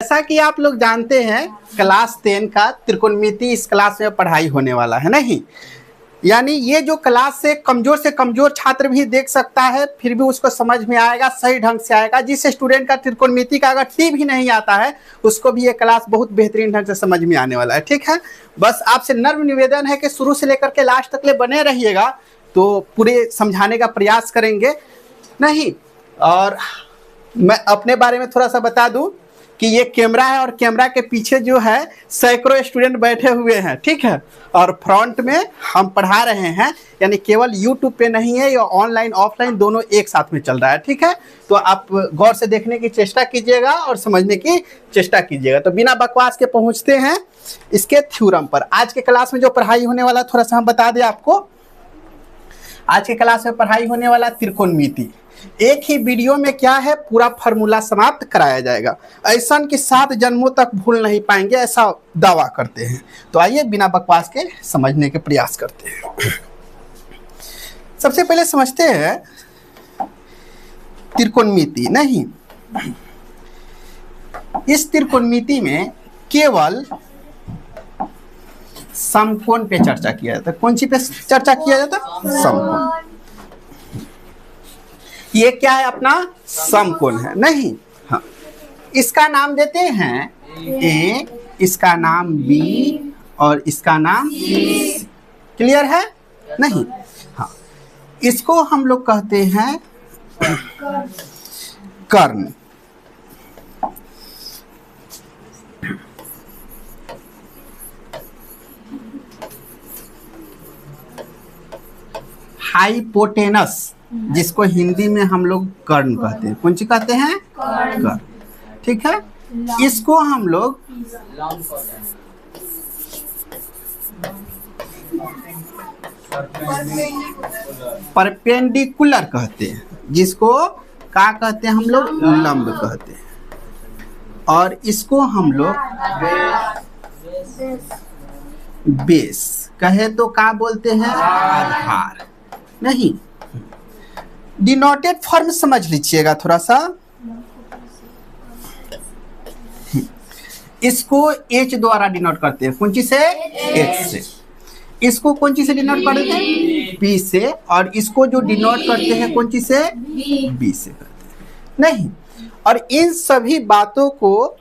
जैसा कि आप लोग जानते हैं क्लास 10 का त्रिकोणमिति इस क्लास में पढ़ाई होने वाला है नहीं, यानी ये जो क्लास से कमजोर छात्र भी देख सकता है, फिर भी उसको समझ में आएगा, सही ढंग से आएगा। जिस स्टूडेंट का त्रिकोणमिति का अगर टी भी नहीं आता है उसको भी ये क्लास बहुत बेहतरीन ढंग से समझ में आने वाला है। ठीक है, बस आपसे नम्र निवेदन है कि शुरू से लेकर के लास्ट तक ले बने रहिएगा, तो पूरे समझाने का प्रयास करेंगे नहीं। और मैं अपने बारे में थोड़ा सा बता दूं कि ये कैमरा है और कैमरा के पीछे जो है सैकड़ों स्टूडेंट बैठे हुए हैं। ठीक है, और फ्रंट में हम पढ़ा रहे हैं, यानी केवल यूट्यूब पे नहीं है, ये ऑनलाइन ऑफलाइन दोनों एक साथ में चल रहा है। ठीक है, तो आप गौर से देखने की चेष्टा कीजिएगा और समझने की चेष्टा कीजिएगा। तो बिना बकवास के पहुंचते हैं इसके थ्योरम पर। आज के क्लास में जो पढ़ाई होने वाला थोड़ा सा हम बता दें आपको, आज के क्लास में पढ़ाई होने वाला त्रिकोणमिति। एक ही वीडियो में क्या है पूरा फार्मूला समाप्त कराया जाएगा, ऐसा कि 7 जन्मों तक भूल नहीं पाएंगे, ऐसा दावा करते हैं। तो आइए बिना बकवास के समझने के प्रयास करते हैं। सबसे पहले समझते हैं त्रिकोणमिति नहीं। इस त्रिकोणमिति में केवल समकोण पे चर्चा किया जाता है। कौन सी पे चर्चा किया जाता है? समकोण। ये क्या है? अपना समकोण है नहीं। हाँ, इसका नाम देते हैं ए, इसका नाम बी और इसका नाम सी। क्लियर है नहीं? हाँ, इसको हम लोग कहते हैं कर्ण। हाइपोटेनस, जिसको हिंदी में हम लोग कर्ण कहते हैं। कौन सी कहते हैं? कर्ण। ठीक है, इसको हम लोग परपेंडिकुलर कहते हैं, जिसको क्या कहते हैं हम लोग? लंब कहते हैं। और इसको हम लोग बेस कहे तो क्या बोलते हैं? आधार नहीं। डिनोटेड फॉर्म समझ लीजिएगा थोड़ा सा। इसको H द्वारा डिनोट करते हैं। कौन चीज से? H से। इसको कौन चीज से डिनोट करते हैं? P से। और इसको जो डिनोट करते हैं कौन चीज से? B से करते हैं नहीं। और इन सभी बातों को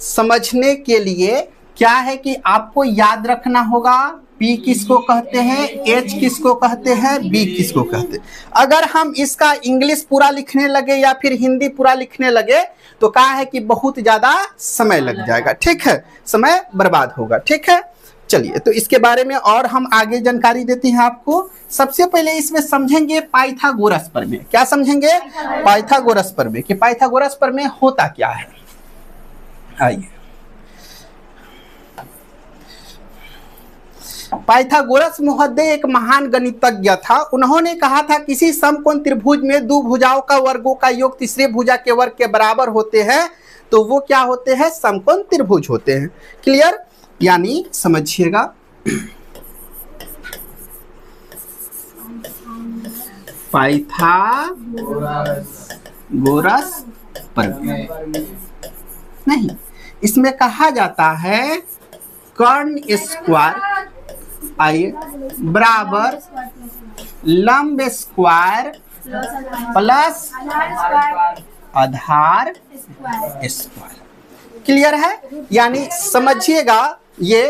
समझने के लिए क्या है कि आपको याद रखना होगा P किसको कहते हैं, H किसको कहते हैं, B किसको कहते हैं। अगर हम इसका इंग्लिश पूरा लिखने लगे या फिर हिंदी पूरा लिखने लगे तो क्या है कि बहुत ज़्यादा समय लग जाएगा। ठीक है, समय बर्बाद होगा। ठीक है, चलिए तो इसके बारे में और हम आगे जानकारी देते हैं आपको। सबसे पहले इसमें समझेंगे पाइथागोरस प्रमेय। क्या समझेंगे? पाइथागोरस प्रमेय कि पाइथागोरस प्रमेय होता क्या है। आइए, पाइथागोरस महोदय एक महान गणितज्ञ था। उन्होंने कहा था किसी समकोण त्रिभुज में दो भुजाओं का वर्गों का योग तीसरे भुजा के वर्ग के बराबर होते हैं तो वो क्या होते हैं? समकोण त्रिभुज होते हैं। क्लियर? यानी समझिएगा, पाइथागोरस प्रमेय नहीं, इसमें कहा जाता है कर्ण स्क्वायर आइए बराबर लंब स्क्वायर प्लस आधार स्क्वायर। क्लियर है? यानी समझिएगा ये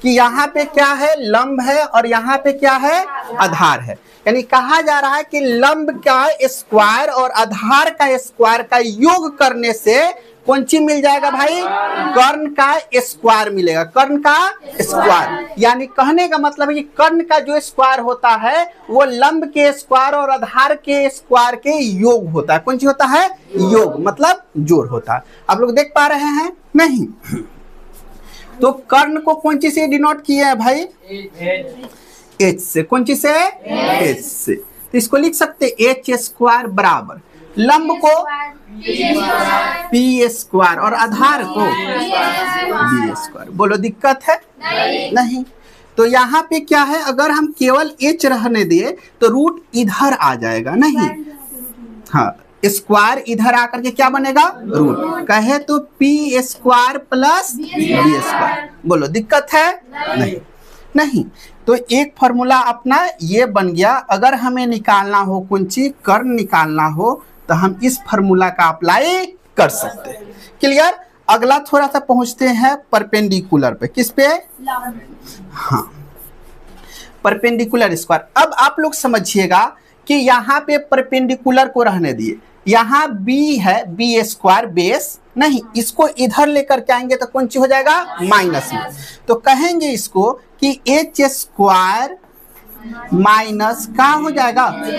कि यहाँ पे क्या है? लंब है और यहाँ पे क्या है? आधार है। यानी कहा जा रहा है कि लंब का स्क्वायर और आधार का स्क्वायर का योग करने से कौन सी मिल जाएगा भाई? कर्ण का स्क्वायर मिलेगा। कर्ण का स्क्वायर यानी कहने का मतलब है कि कर्ण का जो स्क्वायर होता है वो लंब के स्क्वायर और आधार के स्क्वायर के योग होता है। कौन सी होता है? योग, मतलब जोड़ होता है। आप लोग देख पा रहे हैं नहीं? तो कर्ण को कौन सी से डिनोट किए हैं भाई? H से। कौन सी से? H से। तो इसको लिख सकते H स्क्वायर बराबर लंब को P स्क्वायर और आधार को B स्क्वायर। बोलो दिक्कत है? नहीं। तो यहाँ पे क्या है, अगर हम केवल H रहने दिए तो रूट इधर आ जाएगा नहीं। हाँ, स्क्वायर इधर आकर के क्या बनेगा, रूट। कहे तो p square plus b square. बोलो दिक्कत है? नहीं नहीं। तो एक फॉर्मूला अपना ये बन गया। अगर हमें निकालना हो कुंची कर्ण निकालना हो तो हम इस फॉर्मूला का अप्लाई कर सकते हैं। क्लियर? अगला थोड़ा सा पहुंचते हैं परपेंडिकुलर पे। किस पे? हाँ, परपेंडिकुलर स्क्वायर। अब आप लोग समझिएगा कि यहाँ पे परपेंडिकुलर को रहने दिए, यहाँ बी है, बी स्क्वायर बेस नहीं, इसको इधर लेकर के आएंगे तो कौन सी हो जाएगा, माइनस में। तो कहेंगे इसको कि एच स्क्वायर माइनस क्या हो जाएगा, बी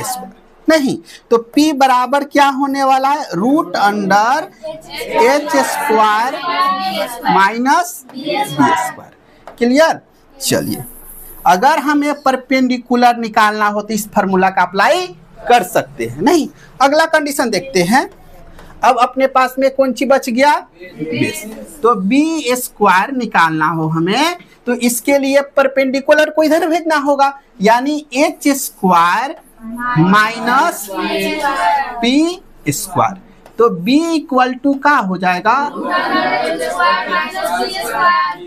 स्क्वायर। नहीं तो P बराबर क्या होने वाला है, root under h square minus b square. Clear? चलिए, अगर हमें परपेंडिकुलर निकालना हो तो इस फॉर्मूला का अप्लाई कर सकते हैं। नहीं, अगला कंडीशन देखते हैं। अब अपने पास में कौन सी बच गया, बेस। तो बी स्क्वायर निकालना हो हमें तो इसके लिए परपेंडिकुलर को इधर भेजना होगा, यानी H square minus p square. तो b इक्वल टू का हो जाएगा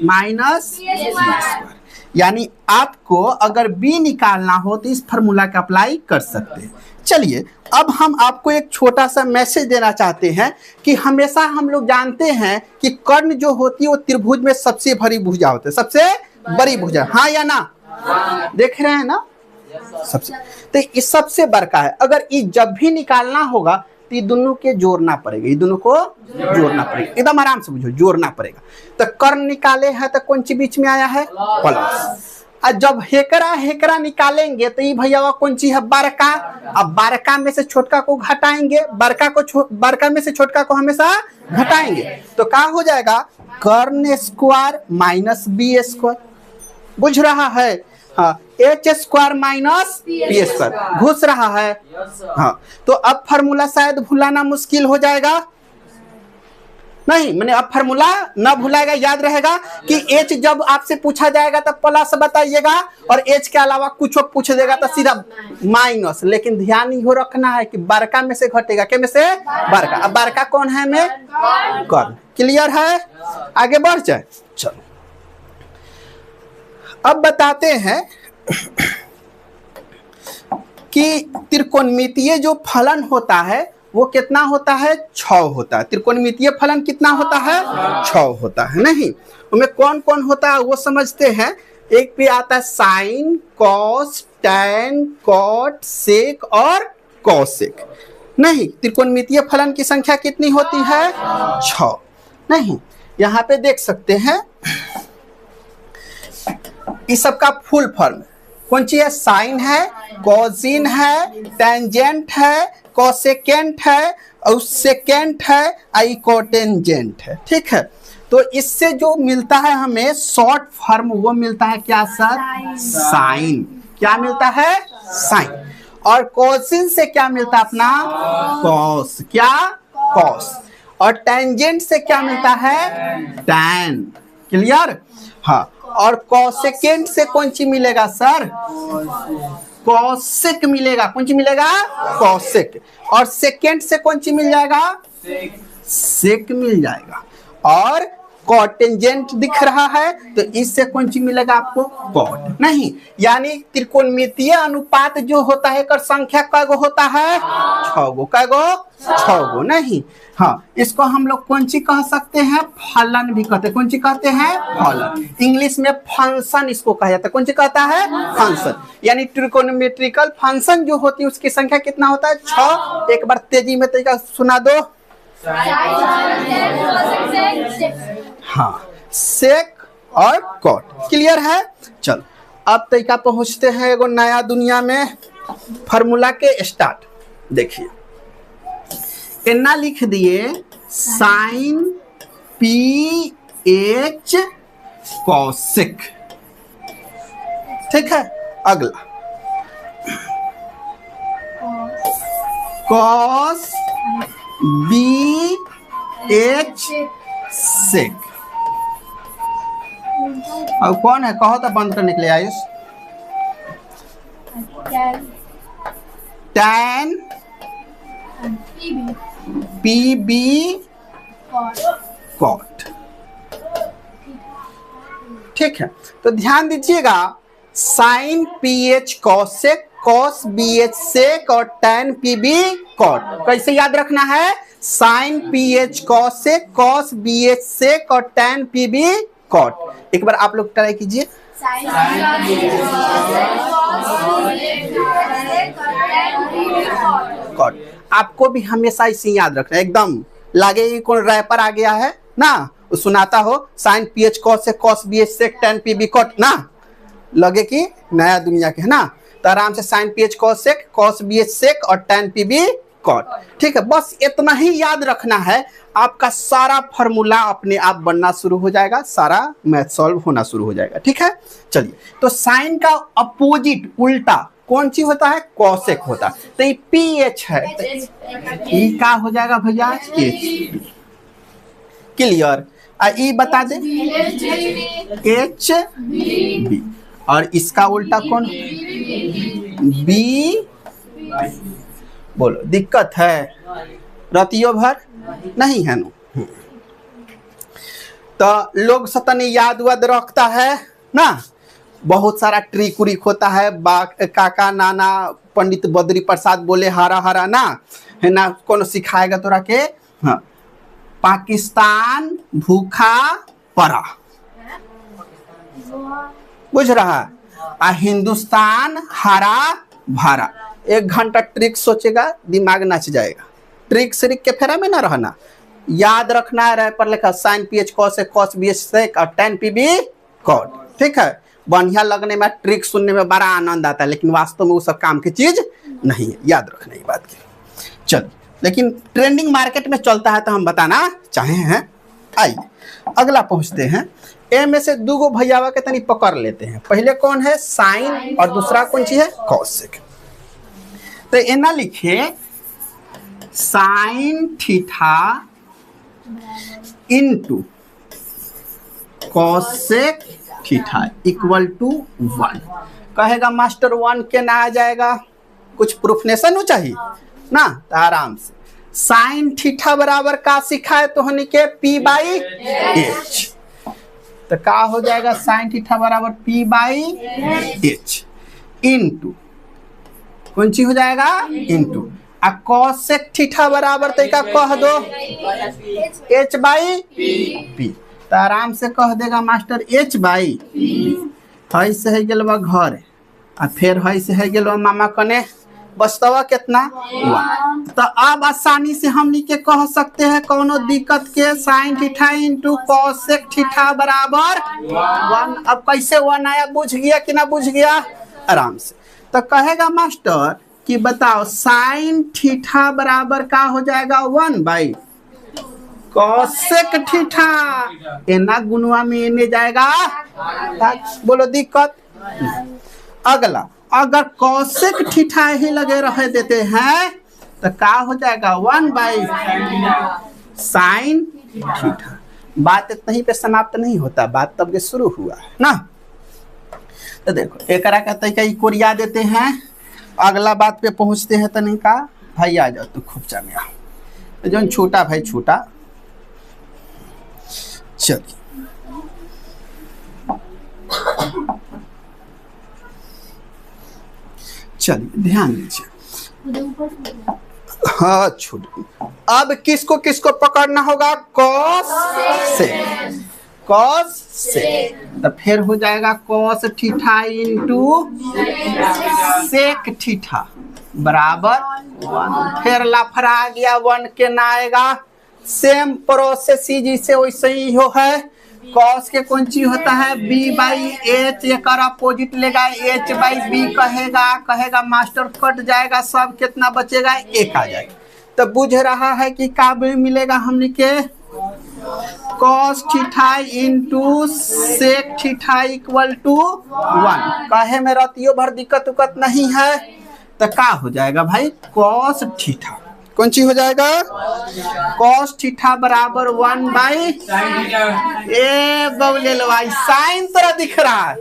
माइनस बी स्क्वायर। यानी आपको अगर b निकालना हो तो इस फॉर्मूला का अप्लाई कर सकते हैं। चलिए, अब हम आपको एक छोटा सा मैसेज देना चाहते हैं कि हमेशा हम लोग जानते हैं कि कर्ण जो होती है वो त्रिभुज में सबसे बड़ी भुजा होती है, सबसे बड़ी भुजा। हाँ या ना? देख रहे हैं ना? सबसे, तो ये सबसे बड़का है। अगर ये जब भी निकालना होगा तो ये दोनों के जोड़ना पड़ेगा, ये दोनों को जोड़ना पड़ेगा। एकदम आराम से बुझो, जोड़ना पड़ेगा। तो कर्ण निकाले हैं तो कौन सी बीच में आया है, प्लस। और जब हेकरा हेकरा निकालेंगे तो ये भैया कौन सी है, बड़का। अब बड़का में से छोटका को घटाएंगे, बड़का में से छोटका को हमेशा घटाएंगे। तो क्या हो जाएगा, कर्ण स्क्वायर माइनस बी स्क्वायर। बुझ रहा है? हाँ, h square minus b square घुस रहा है। हाँ, तो अब फॉर्मूला शायद भुलाना मुश्किल हो जाएगा। नहीं, मैंने अब फॉर्मूला ना भुलाएगा, याद रहेगा कि एच जब आपसे पूछा जाएगा तब प्लस बताइएगा, और एच के अलावा कुछ पूछ देगा तो सीधा माइनस। लेकिन ध्यान ही हो रखना है कि बड़का में से घटेगा, क्या में से, बड़का। अब बड़का कौन है में, कर्ण। क्लियर है? आगे बढ़ जाए। चलो, अब बताते हैं कि त्रिकोणमितीय जो फलन होता है वो कितना होता है, 6 होता है। त्रिकोणमितीय फलन कितना होता है, 6 होता है। नहीं, उनमें कौन कौन होता है वो समझते हैं। एक पे आता है साइन, कॉस, टैन, कॉट, सेक और कॉसेक। नहीं, त्रिकोणमितीय फलन की संख्या कितनी होती है, 6। नहीं, यहाँ पे देख सकते हैं इस सबका फुल फॉर्म कौन सी है, साइन है, कोसिन है, टेंजेंट है, कोसेकेंट है और सेकेंट है, कोटेंजेंट है। ठीक है, तो इससे जो मिलता है हमें शॉर्ट फॉर्म वो मिलता है क्या सर, साइन। क्या मिलता है, साइन। और कोसिन से क्या मिलता है अपना, कॉस। क्या, कॉस। और टेंजेंट से क्या मिलता है, टैन। क्लियर? हाँ, और कोसेकेंट से कौन सी मिलेगा सर, कॉसेक मिलेगा। कौन सी मिलेगा, कॉसेक। और सेकेंड से कौन सी मिल जाएगा, सेक मिल जाएगा। और कॉटेंजेंट दिख रहा है तो इससे कौन सी मिलेगा आपको, कॉट। नहीं, यानी त्रिकोणमितीय अनुपात जो होता है कर संख्या कैगो होता है, 6 गो। कैगो, 6 गो। नहीं, हाँ, इसको हम लोग कौन सी कह सकते हैं, फलन भी कहते हैं। कौन सी कहते हैं, फलन। इंग्लिश में फंक्शन इसको कहा जाता है। कौन सी कहता है, फंक्शन। यानी ट्रिकोनोमेट्रिकल फंक्शन जो होती है उसकी संख्या कितना होता है, 6। एक बार तेजी में तरीका सुना दो। हाँ, सेक और कॉट। क्लियर है? चलो, अब तरीका पहुंचते हैं एगो नया दुनिया में, फार्मूला के स्टार्ट। देखिए, इतना लिख दिए, साइन पी एच कॉसेक। ठीक है, अगला कॉस बी एच सेक। अब कौन है, कहो तो बंद करने के लिए। Ayush, tan P B cot. ठीक है, तो ध्यान दीजिएगा, sine P H cosec, cos B H sec और टैन पी बी कॉट। कैसे याद रखना है? Sine P H cosec, cos B H sec और टैन पी बी कॉट। एक बार आप लोग ट्राई कीजिए। कॉट आपको भी हमेशा इसे याद रखना है, एकदम लागे कि कोई रैपर आ गया है ना, सुनाता हो साइन पी एच कॉस से कॉस बी एच सेक टैन पी बी कॉट ना, लगे कि नया दुनिया के है ना। तो आराम से sine P H cosec, cos B H sec और टैन पी बी कॉट। ठीक है, बस इतना ही याद रखना है, आपका सारा फॉर्मूला अपने आप बनना शुरू हो जाएगा, सारा मैथ सॉल्व होना शुरू हो जाएगा। ठीक है, चलिए, तो साइन का अपोजिट उल्टा कौन सी होता है? कॉसेक होता है। तो ये पी एच है, ये क्या हो जाएगा भैया? एच। क्लियर? ई बता दे, एच बी, और इसका उल्टा कौन? बी। बोलो दिक्कत है? रतियो भर नहीं है नो। तो लोग सतन याद वाद रखता है ना, बहुत सारा ट्रिक उरिक होता है। काका नाना पंडित बद्री प्रसाद बोले हरा हरा ना, है ना, कौन सिखाएगा तोरा के? हाँ, पाकिस्तान भूखा पड़ा, बुझ रहा? हिंदुस्तान हरा भरा। 1 घंटा ट्रिक सोचेगा, दिमाग नाच जाएगा। ट्रिक श्रिक के फेरा में ना रहना, याद रखना है। पर लिखा sine P H cos cos B H sec और टैन पी बी कॉट। ठीक है, बढ़िया लगने में, ट्रिक सुनने में बड़ा आनंद आता है, लेकिन वास्तव में वो सब काम की चीज नहीं है, याद रखना ये बात की। चलो, लेकिन ट्रेंडिंग मार्केट में चलता है तो हम बताना चाहे हैं। आइए अगला पहुंचते हैं। ए में से 2 भैयावा के तनी पकड़ लेते हैं। पहले कौन है? साइन, और दूसरा कौन सी है? कॉसेक। तो एना लिखे sine theta into cosec theta equal to 1। कहेगा मास्टर 1 के ना आ जाएगा, कुछ प्रूफनेशन हो चाहिए ना, तो आराम से साइन थीटा बराबर का सिखाए तो हनी के पी बाई एच। तो का हो जाएगा? साइन थीटा बराबर पी बाई एच इनटू कौन सी हो जाएगा? इनटू आ कॉसेक थीटा बराबर तो का कह दो एच बाई पी। तो आराम से कह देगा मास्टर एच बाई हई से है गेल घर, आ फिर हई से है गेल मामा कने, बचतवा कितना? 1। तो अब आसानी से हमनी के कह सकते हैं कोनो दिक्कत के sine theta into cosec theta बराबर 1। अब कैसे 1 आया, बुझ गया कि ना बुझ गया? आराम से। तो कहेगा मास्टर कि बताओ साइन थीटा बराबर का हो जाएगा? 1 बाई कॉसेक थीटा। एना गुणवा में एने जाएगा, बोलो दिक्कत? अगला, अगर कॉसेक थीटा ही लगे रह देते हैं तो क्या हो जाएगा? 1 बाई साइन थीटा। बात इतनी पे समाप्त नहीं होता, बात तब के शुरू हुआ है ना। तो देखो एक कहते कोरिया देते हैं, अगला बात पे पहुंचते हैं। तनी का भाई आ जाओ, तो खूब में आओ, जो छोटा भाई छोटा। चलिए चलिए ध्यान दीजिए। हाँ छोड़, अब किसको किसको पकड़ना होगा? कॉस से, कॉस से। तो फिर हो जाएगा cos theta into sec theta बराबर 1। फिर लफड़ा आ गया, 1 के ना आएगा। सेम प्रोसेस जिसे वैसे ही हो है। कॉस के कौन चीज होता है? बी बाई एच, एक अपोजिट लेगा एच बाई बी कहेगा मास्टर कट जाएगा, सब कितना बचेगा? 1 आ जाएगा। तो बुझ रहा है कि का मिलेगा हमने के? Cos theta into sec theta equal to 1। कहे में रतियो भर दिक्कत उक्कत नहीं है। तो का हो जाएगा भाई? कॉस थीटा कौन सी हो जाएगा? कॉस थीटा बराबर 1 बाई ए बबले लो भाई, साइन तरह दिख रहा है।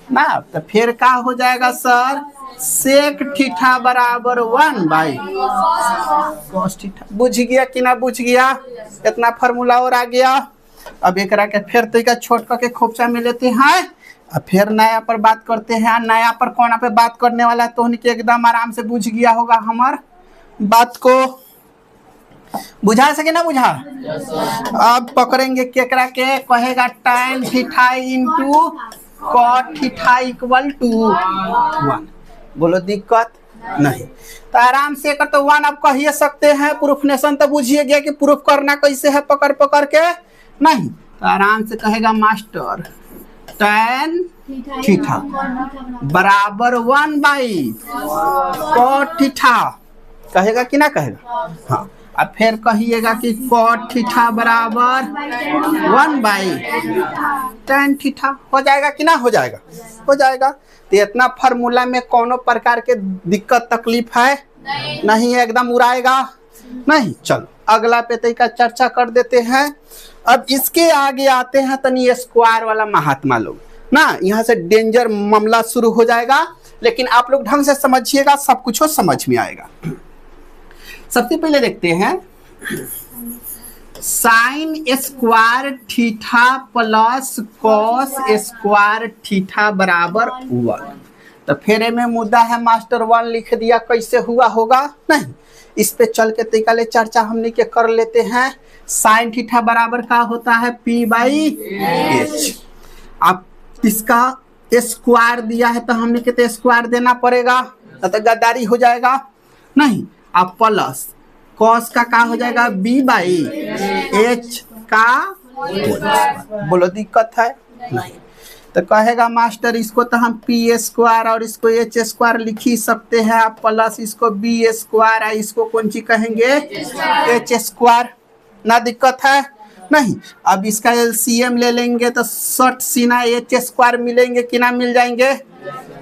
ना, तो फिर क्या हो जाएगा सर, सेक थीटा बराबर 1/cos थीटा। बुझ गया कि ना बुझ गया? इतना फार्मूला और आ गया। अब एक के फिर तरीका छोट करके खोपचा में लेते हैं, अब फिर नया पर बात करते हैं। नया पर कौन पे बात करने वाला है, तो उनके एकदम आराम से बुझ गया होगा हमार बात को। बुझा सके ना बुझा? अब पकड़ेंगे केकरा के, कहेगा tan theta into cot theta equal to 1। बोलो दिक्कत नहीं, तो आराम से कर तो 1 आप कहिए सकते हैं। प्रूफनेशन तो बुझिए गया कि प्रूफ करना कैसे है, पकड़ पकड़ के नहीं, तो आराम से कहेगा मास्टर tan थीटा बराबर 1/cot थीटा, कहेगा कि ना कहेगा? हाँ, अब फिर कहिएगा कि cot थीटा बराबर 1/tan थीटा। हो जाएगा कि ना हो जाएगा? हो जाएगा। तो इतना फार्मूला में कोनो प्रकार के दिक्कत तकलीफ है नहीं है, एकदम उड़ाएगा नहीं। चलो अगला पे तरीका चर्चा कर देते हैं। अब इसके आगे आते हैं तनी स्क्वायर वाला महात्मा लोग ना, यहाँ से डेंजर मामला शुरू हो जाएगा, लेकिन आप लोग ढंग से समझिएगा, सब कुछ समझ में आएगा। सबसे पहले देखते हैं sign square theta plus cos square theta बराबर 1। तो फिर में मुद्दा है मास्टर 1 लिख दिया, कैसे हुआ होगा नहीं, इस पे चल के तरीका ले चर्चा हमने के कर लेते हैं। साइन थीटा बराबर का होता है P/H। अब इसका स्क्वायर दिया है तो हमने के तो स्क्वायर देना पड़ेगा, तो गद्दारी हो जाएगा नहीं। अब प्लस कॉस का हो जाएगा B/H का, बोलो दिक्कत है नहीं। तो कहेगा मास्टर इसको तो हम P² और इसको H² लिख ही सकते हैं, आप प्लस इसको B² है, इसको कौन सी कहेंगे H², ना दिक्कत है नहीं। अब इसका LCM ले लेंगे तो 60 सीना H² मिलेंगे कि ना मिल जाएंगे?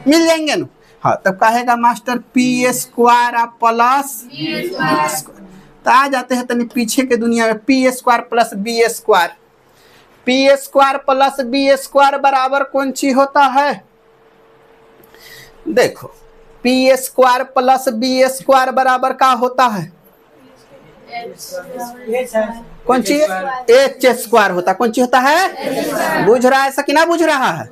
मिल जाएंगे ना। हाँ, तब कहेगा मास्टर P² प्लस B²। तो आ जाते हैं तनी पीछे के दुनिया में, P² plus B²। P² plus B² बराबर कौन सी होता है? देखो P² प्लस B² बराबर का होता है? कौन सी? H² होता। कौन सी होता है? बुझ रहा है ऐसा कि ना बुझ रहा है?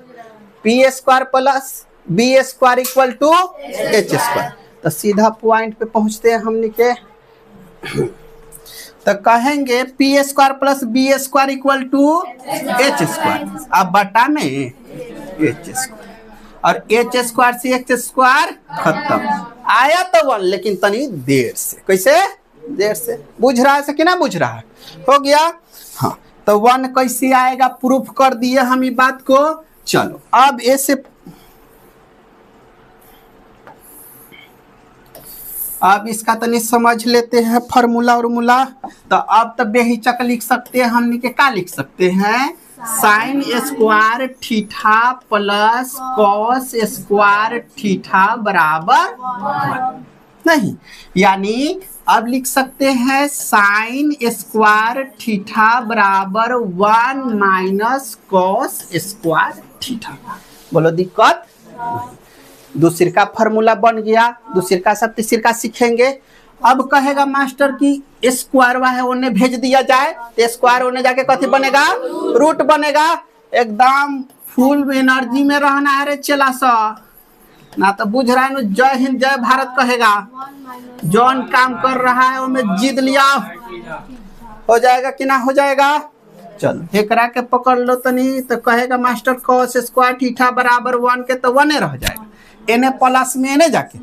P² plus B² equal to H²। तो सीधा पॉइंट पे पहुंचते हैं हमने के, तो कहेंगे P² plus B² equal to H²। अब बटा में H², और H² से H² खत्म। आया तो 1, लेकिन तनी देर से। कैसे? देर से। बुझ रहा है कि ना बुझ रहा है? हो गया। हाँ, तो 1 कैसे आएगा, प्रूफ कर दिए हम ये बात को। चलो अब ऐसे, अब इसका तनी समझ लेते हैं फार्मूला उर्मूला। तो अब तो बेहिचक लिख सकते हैं हमने के, क्या लिख सकते हैं? Sign square theta plus cos square theta बराबर नहीं, यानी अब लिख सकते हैं साइन स्क्वायर थीटा बराबर 1 माइनस कॉस स्क्वायर थीटा। बोलो दिक्कत? दूसरे का फार्मूला बन गया। दूसरे का सब तीसरे का सीखेंगे। अब कहेगा मास्टर की स्क्वायर है उन्हें भेज दिया जाए, तो स्क्वायर उन्हें जाके कथी बनेगा? रूट बनेगा। एकदम फुल एनर्जी में रहना है रे चला सा, ना तो बुझ रहा है जय हिंद जय भारत कहेगा। जौन काम कर रहा है उनमें जीत लिया। हो जाएगा कि ना हो जाएगा? चलो एकरा के पकड़ लो तनी, तो कहेगा मास्टर कॉस स्क्वायर थीटा बराबर 1 के, तो 1 रह जाएगा। एने प्लस में एने जाके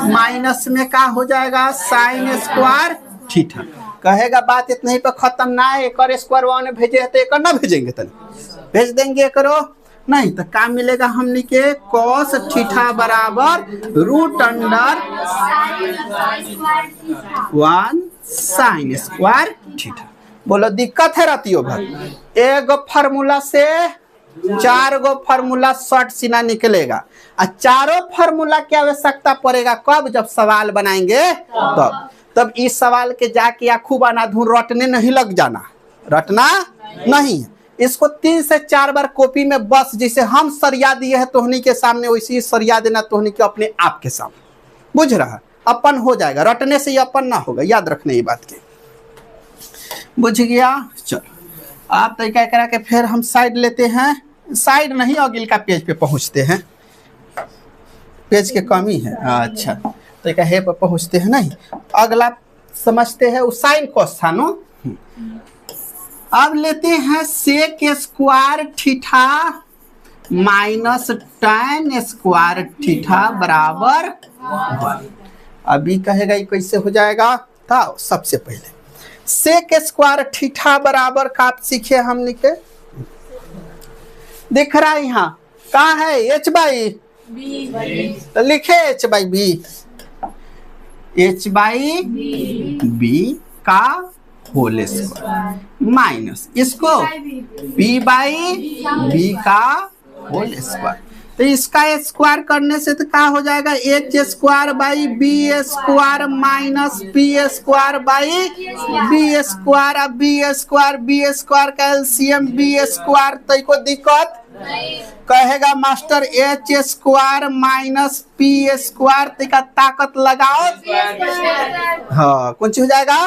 माइनस में का हो जाएगा? Sign square theta. कहेगा बात इतना ही पे खत्म ना है, एक स्क्वायर 1 भेजे तो एक ना भेजेंगे, तनी भेज देंगे करो नहीं, तो क्या मिलेगा हमने के? कॉस थीटा बराबर root under 1 sine square theta. बोलो दिक्कत है रातियों भर? एक फार्मूला से 4 गो फार्मूला शॉर्ट सीना निकलेगा, और चारों फार्मूला की आवश्यकता पड़ेगा कब? जब सवाल बनाएंगे तब इस सवाल के जाके या खूब अनाधुन रटने नहीं लग जाना, रटना नहीं। इसको 3 से 4 बार कॉपी में बस जैसे हम सरिया दिए हैं तोहनी के सामने वैसे ही सरिया देना तोहनी के अपने आप के सामने। बुझ रहा? अपन हो जाएगा, रटने से ही अपन ना होगा, याद रखने ये बात की। बुझ गया? चलो आप तरीका करा के फिर हम साइड लेते हैं, साइड नहीं अगिल का पेज पे पहुंचते हैं, पेज के कमी है। अच्छा तरीका है पर पहुंचते हैं नहीं, अगला समझते हैं साइन कॉस था नो। अब लेते हैं sec square theta minus tan square theta बराबर 1। अभी कहेगा ये कैसे हो जाएगा था। सबसे पहले सेक स्क्वायर थीटा बराबर का आप सीखे हमने के दिख रहा है यहाँ कहाँ है h बाई तो लिखे h by b, h by b का होल स्क्वायर माइनस इसको b बाई बी का होल स्क्वायर। तो इसका स्क्वायर करने से तो क्या हो जाएगा h square by b square minus p square by b square. अब बी स्क्वायर का एलसीएम बी स्क्वायर तो को दिक्कत कहेगा master h square minus p square का ताकत लगाओ। हाँ कौन सी हो जाएगा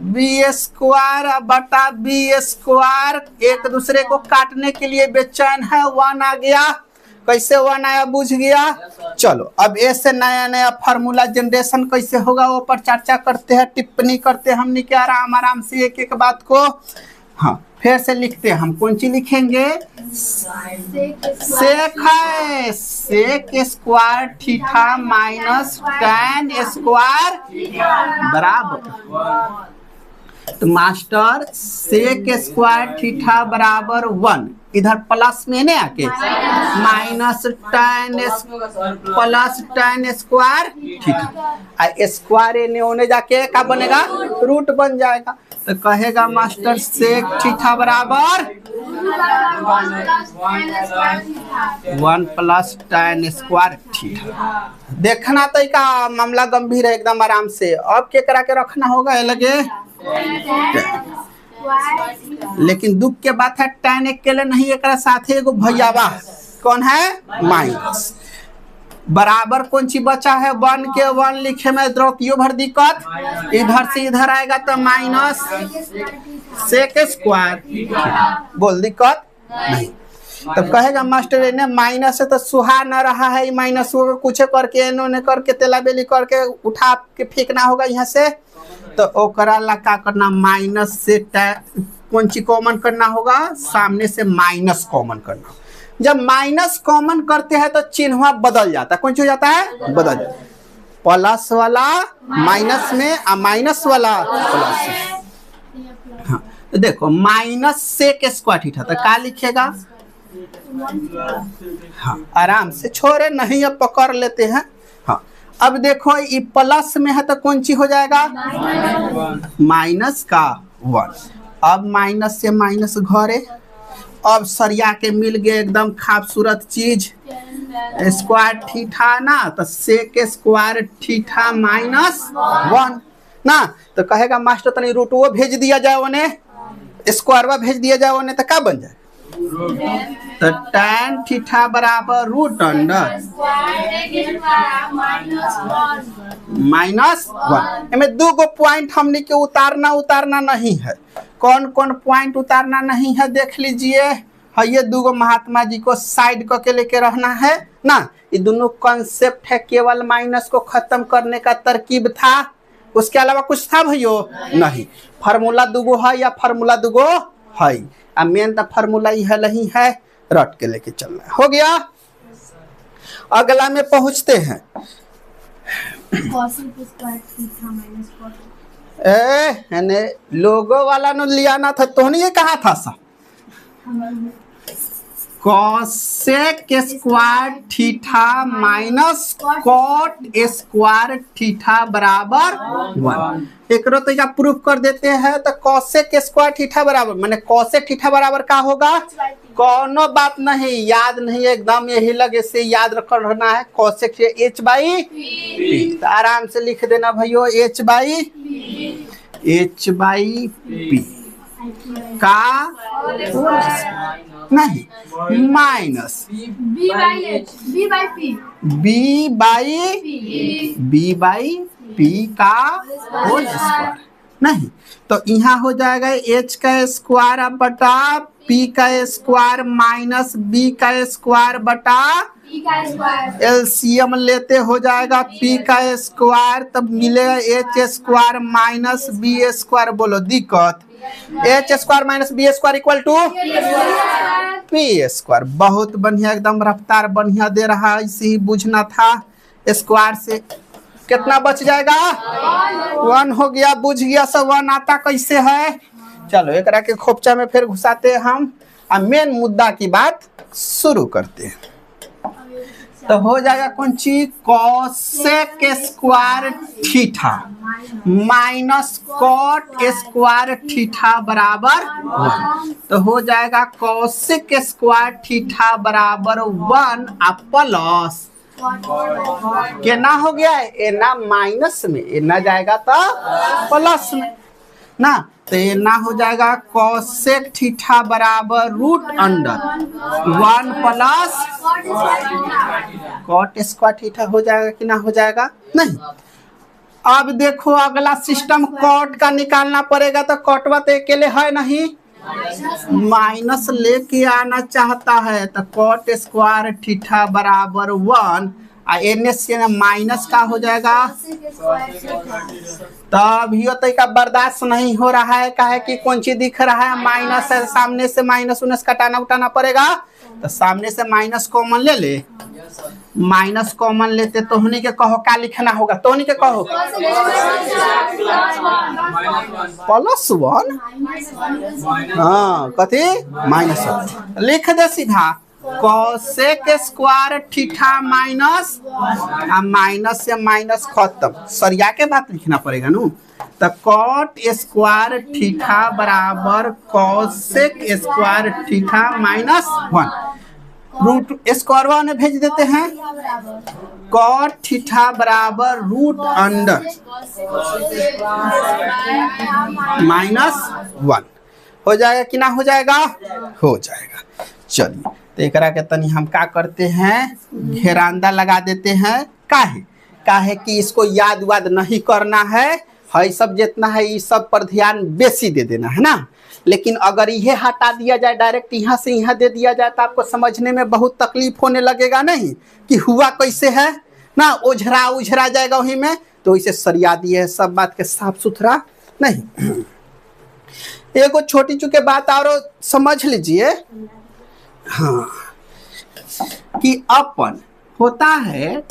बी स्क्वायर बटा बी स्क्वायर, एक दूसरे को काटने के लिए बेचैन है, 1 आ गया। कैसे 1 आया बुझ गया। चलो अब ऐसे नया नया फार्मूला जनरेशन कैसे होगा वो पर चर्चा करते हैं, टिप्पणी करते हैं हमने क्या आराम से एक एक बात को। हाँ फिर से लिखते हैं हम, कौन सी लिखेंगे सेक है sec square theta minus tan square बराबर। तो मास्टर सेक स्क्वायर थीटा बराबर 1, इधर प्लस में ने आके minus tan square theta, square ने होने जाके क्या बनेगा रूट बन जाएगा। तो कहेगा मास्टर सेक थीटा बराबर 1 प्लस tan स्क्वायर थीटा। देखना तो का मामला गंभीर है एकदम आराम से। अब क्या करा के रखना होगा लगे, लेकिन दुख के बात है tan एक के लिए नहीं, एक साथ एगो भैयावा कौन है माइनस बराबर कौन सी बचा है 1 के 1 लिखे में द्रव्यो भर दिक्कत, इधर से इधर आएगा तो माइनस सेक स्क्वायर बोल दिक्कत नहीं। तो कहेगा मास्टर इन्हें माइनस से तो सुहा न रहा है, माइनस को कुछ करके इन्होंने करके तेला बेली करके उठा के फेंकना होगा यहाँ से। तो ओकरा ला क्या करना माइनस से कौन सी कॉमन करना होगा, सामने से माइनस कॉमन करना। जब माइनस कॉमन करते हैं तो चिन्ह बदल जाता है, कौन सी हो जाता है बदल जाता है, प्लस वाला माइनस में और माइनस वाला प्लस में। हाँ तो देखो माइनस सेक स्क्वायर थीटा तो क्या लिखेगा, हाँ आराम से छोड़े नहीं अब पकड़ लेते हैं। हाँ अब देखो ये प्लस में है तो कौन सी हो जाएगा माइनस का 1। अब माइनस से माइनस घरे, अब सरिया के मिल गए एकदम खूबसूरत चीज स्क्वायर थीटा ना, तो सेक स्क्वायर थीटा माइनस 1 ना। तो कहेगा मास्टर तनी रूट वो भेज दिया जाए उन्हें, स्क्वायर भेज दिया जाए उन्हें, तो क्या बन जाए तो tan थीटा बराबर रूट अंडर -1। इनमें 2 पॉइंट हमने के उतारना नहीं है। कौन कौन पॉइंट उतारना नहीं है देख लीजिए। हाँ ये 2 महात्मा जी को साइड करके लेके रहना है ना। ये दोनों कॉन्सेप्ट है, केवल माइनस को खत्म करने का तरकीब था, उसके अलावा कुछ था भैयो नहीं। फार्मूला 2 है या फार्मूला 2 है, अब मेन तो फार्मूला ही है नहीं है, रट के लेके चलना है। हो गया। अगला में पहुंचते हैं। लोगो वाला न लियाना था तो नहीं, ये कहा था सा cosec square theta minus cot square theta बराबर 1। एक तो या प्रूफ कर देते हैं तो कोसेक स्क्वायर थीटा बराबर माने कोसेक थीटा बराबर क्या होगा, कोनो बात नहीं याद नहीं एकदम यही लगे से याद रखना है। कोसेक h बाई पी, आराम से लिख देना भैया h बाई पी। का नहीं माइनस बी बाई पी का होल स्क्वायर नहीं। तो यहाँ हो जाएगा एच का स्क्वायर अब बटा पी का स्क्वायर माइनस बी का स्क्वायर बटा एलसीएम लेते हो जाएगा पी का स्क्वायर, तब मिलेगा h square minus b square. बोलो दिक्कत, h square minus b square equal to p square. बहुत बढ़िया, एकदम रफ्तार बढ़िया दे रहा है, इसे ही बुझना था। स्क्वायर से कितना बच जाएगा 1 हो गया, बुझ गया। सब 1 आता कैसे है, चलो एक के खोपचा में फिर घुसाते हैं हम। अब मेन मुद्दा की बात शुरू करते हैं। तो हो जाएगा कौन चीज, cosec square theta minus cot square theta बराबर 1। तो हो जाएगा कोसेक स्क्वायर थीटा बराबर 1 प्लस के ना हो गया है ए ना माइनस में, ए ना जाएगा तो प्लस में ना। तो ये ना हो जाएगा कोसेक थीटा बराबर root under 1 plus cot square theta हो जाएगा कि ना हो जाएगा नहीं। अब देखो अगला सिस्टम कॉट का निकालना पड़ेगा, तो कॉटवा तो अकेले है नहीं, माइनस लेके आना चाहता है। तो कॉट स्क्वायर थीटा बराबर 1 एन से माइनस का हो जाएगा। तब ये तो का बर्दाश्त नहीं हो रहा है, काहे कि कौन चीज दिख रहा है माइनस है, सामने से माइनस उनस कटाना उठाना पड़ेगा। तो सामने से माइनस कॉमन ले ले, माइनस कॉमन लेते तो होने के कहो क्या लिखना होगा, तो होने के कहो +1 हाँ कथी -1 लिख दे सीधा। Cosec square theta minus minus से माइनस खत्म, सरिया के बात लिखना पड़ेगा नू। तो कॉट स्क्वायर थीटा बराबर cosec square theta -1 root square में भेज देते हैं। कॉट थीटा बराबर रूट अंडर -1 हो जाएगा कि ना हो जाएगा, हो जाएगा। चलिए तो एक के तनी हम क्या करते हैं, घेरांदा लगा देते हैं। काहे कि इसको याद वाद नहीं करना है सब जितना है इस सब पर ध्यान बेसी दे देना है ना। लेकिन अगर ये हटा दिया जाए, डायरेक्ट यहाँ से यहाँ दे दिया जाए, तो आपको समझने में बहुत तकलीफ होने लगेगा नहीं कि हुआ कैसे है ना, उझरा जाएगा वहीं में। तो इसे सरिया दिए है सब बात के साफ सुथरा नहीं। एगो छोटी चुके बात और समझ लीजिए, हाँ कि अपन होता है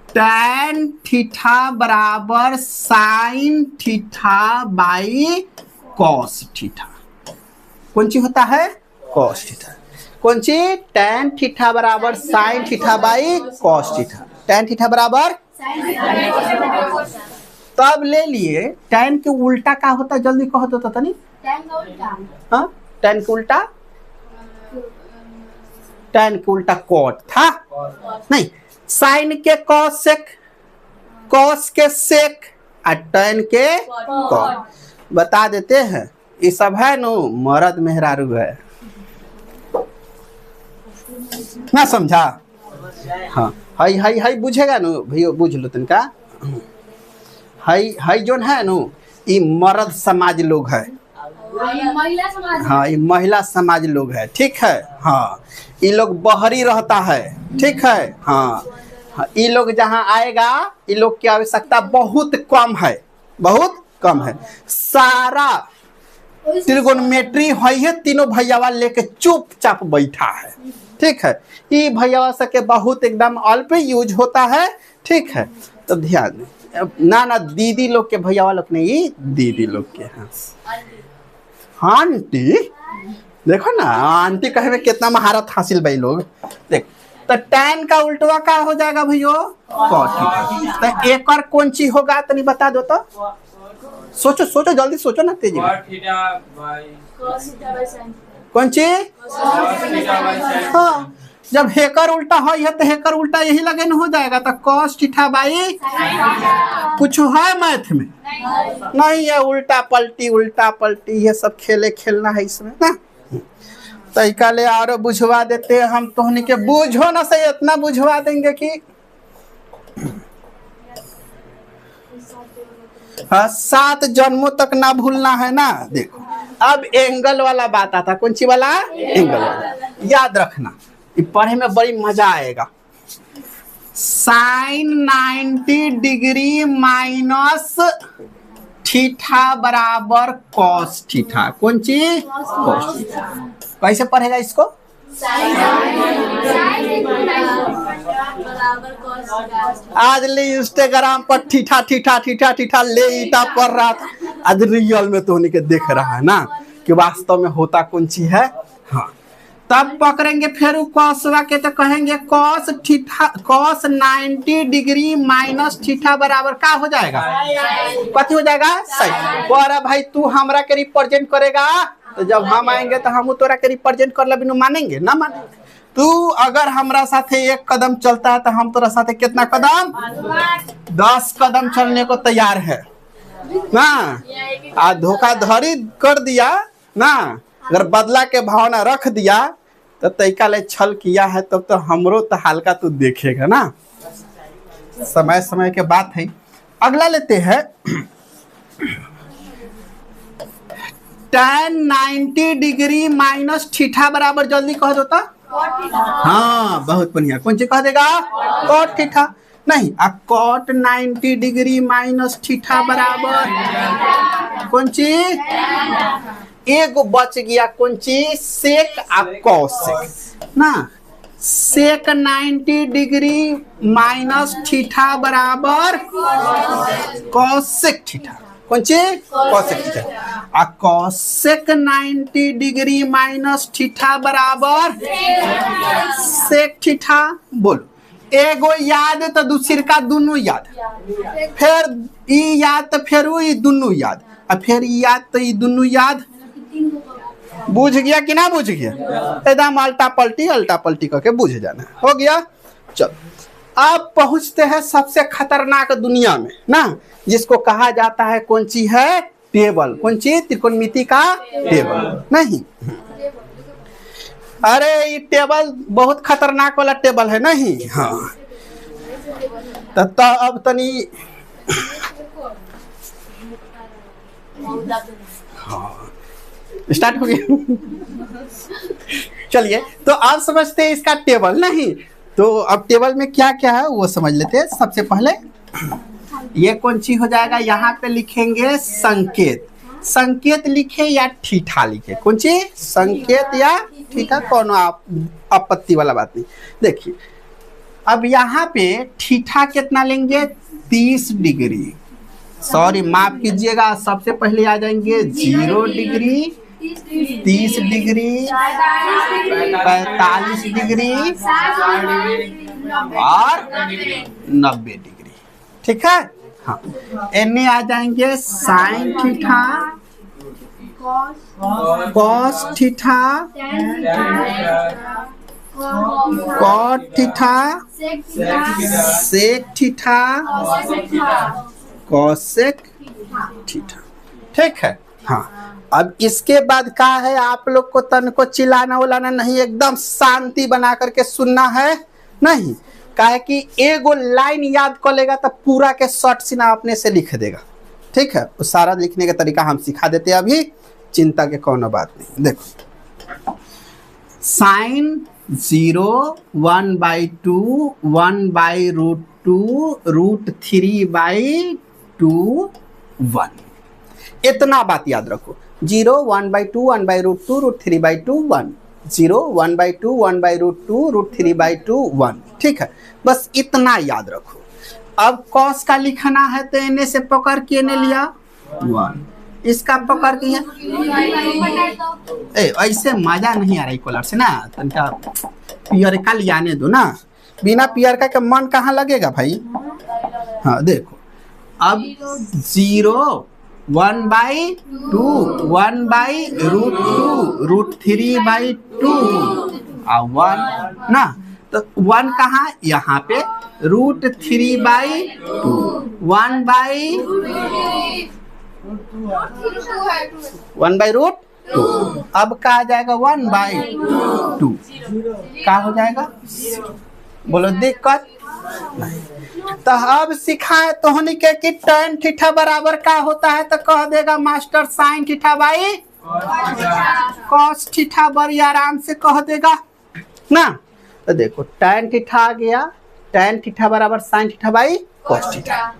tan थीटा बराबर sin theta by cos theta. कौन सी होता है cos थीटा, कौन सी tan थीटा बराबर sin theta by cos theta. tan theta बराबर तब ले लिए tan के उल्टा क्या होता है, जल्दी कहो तो तनी। हाँ tan के उल्टा, tan के उल्टा कॉट था नहीं, साइन के कॉसेक, कॉस के सेक और tan के कॉट। बता देते हैं ये सब है नो मर्द मेहरारू है ना, समझा। हाँ हाई बुझेगा नो भैया, बुझ लो तनका। हाई जोन है नो ये मर्द समाज लोग है, हाँ ये महिला समाज लोग है, ठीक है। हाँ ये लोग बहरी रहता है, ठीक है। हाँ ये लोग जहाँ आएगा, ये लोग की आवश्यकता बहुत कम है, बहुत कम है। सारा त्रिगोनोमेट्री है तीनों भैयावा लेके चुपचाप बैठा है, ठीक है। ये भैयावा सके बहुत एकदम अल्प यूज होता है, ठीक है। तो ध्यान ना दीदी लोग के भैयावा लोग नहीं, दीदी लोग के। हाँ आंटी देखो ना, आंटी कहे में कितना महारत हासिल भाई लोग। देख तो tan का उल्टवा का हो जाएगा भैया cot थीटा। तो एक और कौन सी होगा तनी बता दो तो, सोचो जल्दी सोचो ना तेजी में। कौन सी, हाँ जब हेकर उल्टा हो है तो हेकर उल्टा यही लगे न हो जाएगा, तो कॉस थीटा बाई कुछ है मैथ में नहीं है, उल्टा पलटी ये सब खेले खेलना है इसमें ना। तरीका ले और बुझवा देते हैं हम, तोहनी के बूझो ना सही, इतना बुझवा देंगे कि हाँ 7 जन्मों तक ना भूलना है ना। देखो अब एंगल वाला बात आता, कौन सी वाला? एंगल वाला। याद रखना, ये पढ़े में बड़ी मजा आएगा। साइन 90 डिग्री माइनस थीटा बराबर कॉस थीटा, कौन सी? Cos theta. कैसे पढ़ेगा इसको? आज ले इंस्टाग्राम पर ठीठा ठीठा ठीठा ठीठा ले ईटा पढ़ रहा था, आज रियल में तो होने के देख रहा है ना कि वास्तव में होता कौन सी है। हाँ तब पकड़ेंगे फिर कॉसवा के, तो कहेंगे cos theta, cos 90 degree minus theta बराबर क्या हो जाएगा? कथी हो जाएगा? सही। बोरा भाई तू हमरा के रिप्रेजेंट करेगा, तो जब हम आएंगे तो हम तोरा के रिप्रेजेंट कर बिनु मानेंगे ना? मानेंगे। तू अगर हमरा साथे 1 कदम चलता है तो हम तोरा साथे कितना कदम? 10 कदम चलने को तैयार है ना। आ धोखाधड़ी कर दिया ना, अगर बदला के भावना रख दिया तो तैका ले छल किया है, तब तो हमरो तो हल्का तू देखेगा ना। समय समय के बात है। अगला लेते हैं tan 90 डिग्री माइनस थीटा बराबर, जल्दी कह दो तो। हाँ बहुत बढ़िया, कौन सी कह देगा? Cot theta. नहीं, अब कॉट 90 डिग्री माइनस थीटा बराबर कौन सी? एक बच गया, कौन सी? सेक और कॉसेक ना। सेक 90 डिग्री माइनस थीटा बराबर कॉसेक थीटा, कौन सी? Cosec theta. और कॉसेक 90 डिग्री माइनस थीटा बराबर सेक थीटा। बोलो एगो याद तो दूसर का दोनों याद, फिर ई याद तो फिर ई दोनों याद, और फिर ई याद तो ई दोनों याद। बुझ गया कि ना बुझ गया? एकदम अल्टा पलटी करके बुझ जाना। हो गया। चलो अब पहुंचते हैं सबसे खतरनाक दुनिया में ना, जिसको कहा जाता है कौन सी है? टेबल। कौन सी? त्रिकोणमिति का टेबल। नहीं, अरे ये टेबल बहुत खतरनाक वाला टेबल है नहीं। हाँ तो अब तनी हाँ स्टार्ट हो गया। चलिए तो आप समझते हैं इसका टेबल नहीं, तो अब टेबल में क्या क्या है वो समझ लेते हैं। सबसे पहले ये कौन सी हो जाएगा? यहाँ पे लिखेंगे संकेत। संकेत लिखे या ठीठा लिखे? कौन सी? संकेत या ठीठा, कौन आपत्ति वाला बात नहीं। देखिए अब यहाँ पे ठीठा कितना लेंगे? 30 डिग्री, सॉरी माफ कीजिएगा, सबसे पहले आ जाएंगे 0 डिग्री, 30 डिग्री, 45 डिग्री और 90 डिग्री। ठीक है। हाँ एने आ जाएंगे sine theta, cos theta, cot theta, sec theta, cosec theta. ठीक है। हाँ अब इसके बाद क्या है? आप लोग को तन को चिल्लाना उलाना नहीं, एकदम शांति बना करके सुनना है नहीं। काहे कि एगो लाइन याद कर लेगा तो पूरा के शॉर्ट सीना अपने से लिख देगा। ठीक है, उस सारा लिखने का तरीका हम सिखा देते हैं, अभी चिंता के कोनो बात नहीं। देखो साइन 0 1/2 1/√2 √3/2 1, इतना बात याद रखो। 0 1/2 1/√2 √3/2 1, 0 1/2 1/√2 √3/2 1। ठीक है, बस इतना याद रखो। अब कॉस का लिखना है तो इन्हें से पकड़ के ने लिया 1, इसका पकड़ के ऐसे मजा नहीं आ रहा कलर से ना, तनका पियर का लियाने दो ना, बिना पियर का मन कहाँ लगेगा भाई। हाँ देखो अब 0 1/2 1/√2 √3/2 और 1 ना, तो 1 कहाँ यहाँ पे √3/2 1/√2। अब क्या आ जाएगा 1/2 क्या हो जाएगा, बोलो दिक्कत नहीं। तो अब सिखाए तो होनी के कि tan थीटा बराबर क्या होता है, तो कह देगा master sin theta by cos theta, बड़ी आराम से कह देगा ना। तो देखो tan थीटा आ गया, tan थीटा बराबर sin theta by cos theta.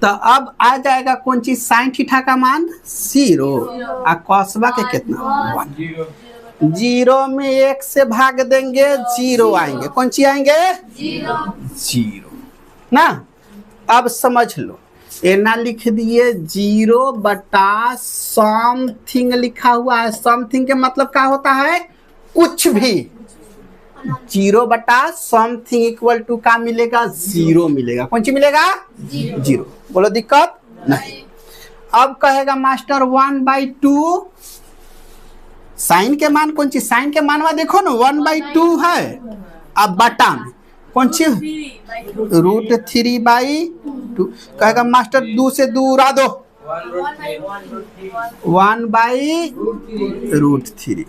तो अब आ जाएगा कौन चीज, sin थीटा का मान 0 और cosवा के कितना 1। 0 में 1 से भाग देंगे 0 आएंगे, कौन सी आएंगे 0 ना। अब समझ लो, एना लिख दिए 0 - समथिंग लिखा हुआ है। समथिंग के मतलब क्या होता है, कुछ भी। 0 - समथिंग इक्वल टू का मिलेगा 0 मिलेगा, कौन सी मिलेगा 0। बोलो दिक्कत नहीं। अब कहेगा मास्टर 1/2 साइन के मान कौन सी, साइन के मानवा देखो ना 1/2 है। अब बटा में कौन सी √3/2 कहेगा मास्टर 2 से 2 उड़ा दो 1/√3।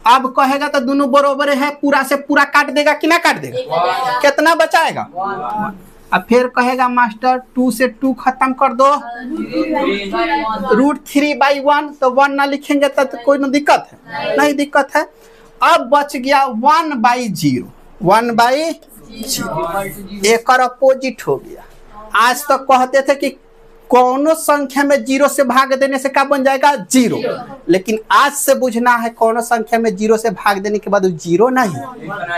अब कहेगा तो दोनों बराबर है, पूरा से पूरा काट देगा कि ना काट देगा, कितना बचाएगा 1। अब फिर कहेगा मास्टर 2 से 2 खत्म कर दो √3/1, तो 1 ना लिखेंगे तो कोई ना दिक्कत है, नहीं दिक्कत है। अब बच गया 1/0 एक और अपोजिट हो गया। आज तक कहते थे कि कौनो संख्या में 0 से भाग देने से क्या बन जाएगा 0, लेकिन आज से बुझना है कौनो संख्या में 0 से भाग देने के बाद 0 नहीं,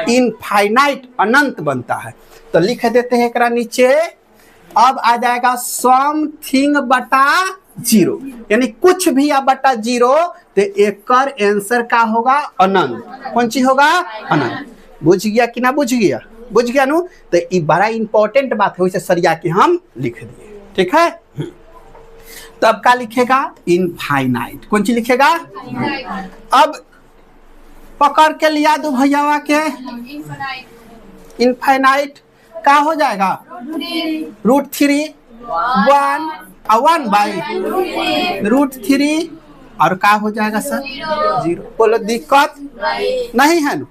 इनफाइनाइट अनंत बनता है। तो लिख देते हैं एकरा नीचे। अब आ जाएगा समथिंग बटा 0, यानी कुछ भी या बटा 0, तो एक आंसर का होगा अनंत, कौन सी होगा अनंत। बुझ गया कि ना बुझ गया, बुझ गया नु। तो ये बड़ा इंपॉर्टेंट बात है, वैसे सरिया के हम लिख दिए, ठीक है। तब क्या लिखेगा इनफाइनाइट, कौन सी लिखेगा। अब पकड़ के लिया दो भैया के, इनफाइनाइट क्या हो जाएगा √3 1 और 1/√3 और क्या हो जाएगा सर 0। बोलो दिक्कत नहीं है ना,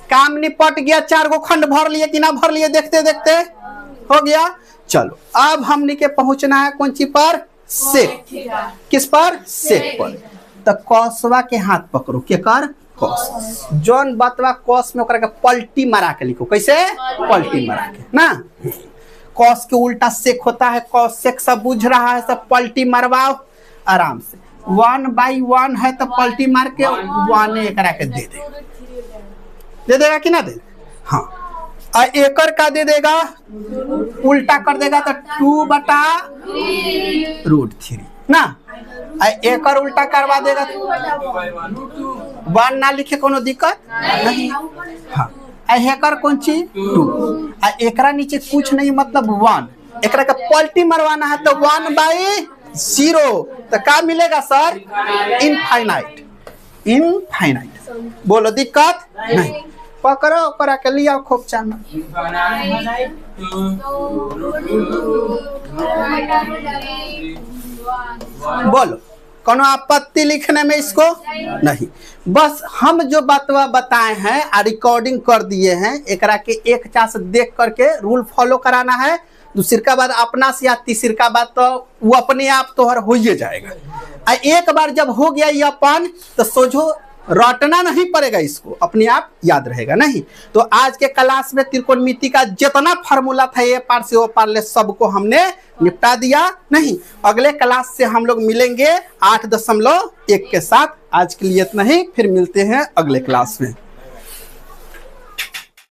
काम निपट गया। 4 गो खंड भर लिए कि ना भर लिए, देखते देखते हो गया। चलो अब हमने के पहुंचना है कौन सी पर, सेक। किस पर, सेक पर। तो कौसवा के हाथ पकड़ो, के कर कौस, जौन बतवा कौस में ओकरा के पलटी मारा के लिखो। कैसे पलटी मारा के ना, कौस के उल्टा सेक होता है, कौस सेक सब बुझ रहा है, सब पलटी मरवाओ आराम से। 1/1 है तो पलटी मार के 1 एकरा के दे देगा कि ना दे, हाँ। एकड़ का दे देगा, उल्टा कर देगा तो 2/√3 ना। एकड़ उल्टा करवा देगा 1 ना लिखे कोनो दिक्कत नहीं, हाँ। एकड़ कौन सी 2, एकरा नीचे कुछ नहीं मतलब 1, एकरा का पलटी मरवाना है तो 1/0, तो क्या मिलेगा सर इनफाइनाइट, इनफाइनाइट। बोलो दिक्कत नहीं। पकड़ो करा के लिया खूब चाना, बोलो कोनो आपत्ति लिखने में इसको नहीं। बस हम जो बातवा बताए हैं और रिकॉर्डिंग कर दिए हैं, एकरा के एक चांस देख करके रूल फॉलो कराना है। दूसरी का बात अपना से, या तीसरी का बात तो वो अपने आप तोहर हो ही जाएगा। एक बार जब हो गया ये अपन, तो सोचो रटना नहीं पड़ेगा, इसको अपने आप याद रहेगा नहीं। तो आज के क्लास में त्रिकोणमिति का जितना फार्मूला था ये पार से वो पार ले सबको हमने निपटा दिया नहीं। अगले क्लास से हम लोग मिलेंगे 8.1 के साथ। आज के लिए इतना ही, फिर मिलते हैं अगले क्लास में।